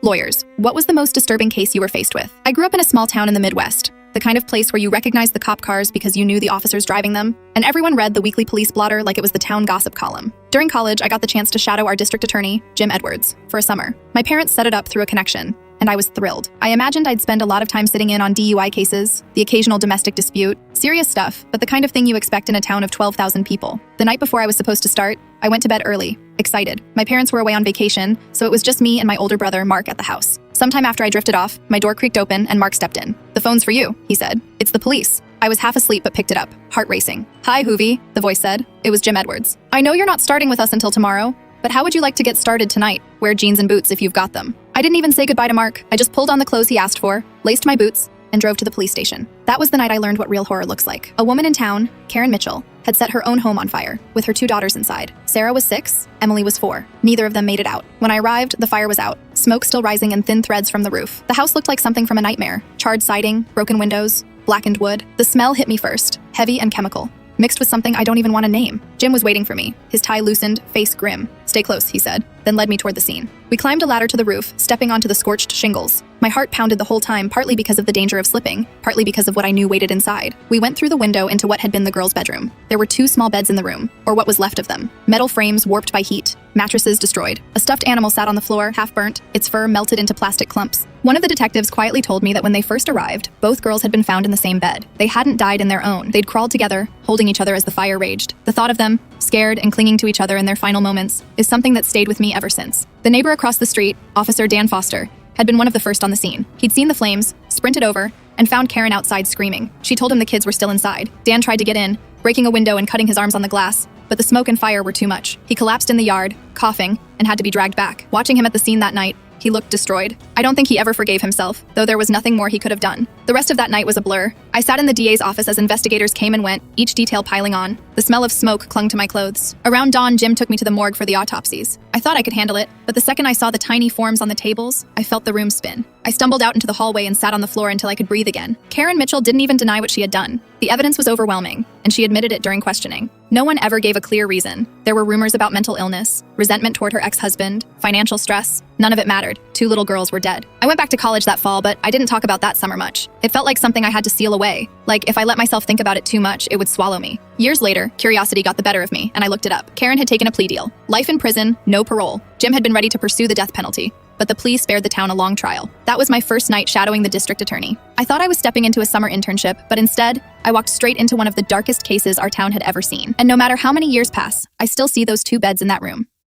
Lawyers, what was the most disturbing case you were faced with? I grew up in a small town in the Midwest, the kind of place where you recognized the cop cars because you knew the officers driving them, and everyone read the weekly police blotter like it was the town gossip column. During college, I got the chance to shadow our district attorney, Jim Edwards, for a summer. My parents set it up through a connection, and I was thrilled. I imagined I'd spend a lot of time sitting in on DUI cases, the occasional domestic dispute, serious stuff, but the kind of thing you expect in a town of 12,000 people. The night before I was supposed to start, I went to bed early, excited. My parents were away on vacation, so it was just me and my older brother, Mark, at the house. Sometime after I drifted off, my door creaked open and Mark stepped in. "The phone's for you," he said. "It's the police." I was half asleep but picked it up, heart racing. "Hi, Hoovie," the voice said. It was Jim Edwards. "I know you're not starting with us until tomorrow, but how would you like to get started tonight? Wear jeans and boots if you've got them." I didn't even say goodbye to Mark. I just pulled on the clothes he asked for, laced my boots, and drove to the police station. That was the night I learned what real horror looks like. A woman in town, Karen Mitchell, had set her own home on fire, with her 2 daughters inside. Sarah was 6, Emily was 4. Neither of them made it out. When I arrived, the fire was out, smoke still rising in thin threads from the roof. The house looked like something from a nightmare. Charred siding, broken windows, blackened wood. The smell hit me first, heavy and chemical, mixed with something I don't even want to name. Jim was waiting for me, his tie loosened, face grim. "Stay close," he said, then led me toward the scene. We climbed a ladder to the roof, stepping onto the scorched shingles. My heart pounded the whole time, partly because of the danger of slipping, partly because of what I knew waited inside. We went through the window into what had been the girls' bedroom. There were 2 small beds in the room, or what was left of them. Metal frames warped by heat, mattresses destroyed. A stuffed animal sat on the floor, half burnt, its fur melted into plastic clumps. One of the detectives quietly told me that when they first arrived, both girls had been found in the same bed. They hadn't died in their own. They'd crawled together, holding each other as the fire raged. The thought of them, scared and clinging to each other in their final moments, is something that stayed with me ever since. The neighbor across the street, Officer Dan Foster, had been one of the first on the scene. He'd seen the flames, sprinted over, and found Karen outside screaming. She told him the kids were still inside. Dan tried to get in, breaking a window and cutting his arms on the glass, but the smoke and fire were too much. He collapsed in the yard, coughing, and had to be dragged back. Watching him at the scene that night, he looked destroyed. I don't think he ever forgave himself, though there was nothing more he could have done. The rest of that night was a blur. I sat in the DA's office as investigators came and went, each detail piling on. The smell of smoke clung to my clothes. Around dawn, Jim took me to the morgue for the autopsies. I thought I could handle it, but the second I saw the tiny forms on the tables, I felt the room spin. I stumbled out into the hallway and sat on the floor until I could breathe again. Karen Mitchell didn't even deny what she had done. The evidence was overwhelming, and she admitted it during questioning. No one ever gave a clear reason. There were rumors about mental illness, resentment toward her ex-husband, financial stress. None of it mattered. 2 little girls were dead. I went back to college that fall, but I didn't talk about that summer much. It felt like something I had to seal away. Like if I let myself think about it too much, it would swallow me. Years later, curiosity got the better of me, and I looked it up. Karen had taken a plea deal. Life in prison, no parole. Jim had been ready to pursue the death penalty, but the plea spared the town a long trial. That was my first night shadowing the district attorney. I thought I was stepping into a summer internship, but instead, I walked straight into one of the darkest cases our town had ever seen. And no matter how many years pass, I still see those 2 beds in that room.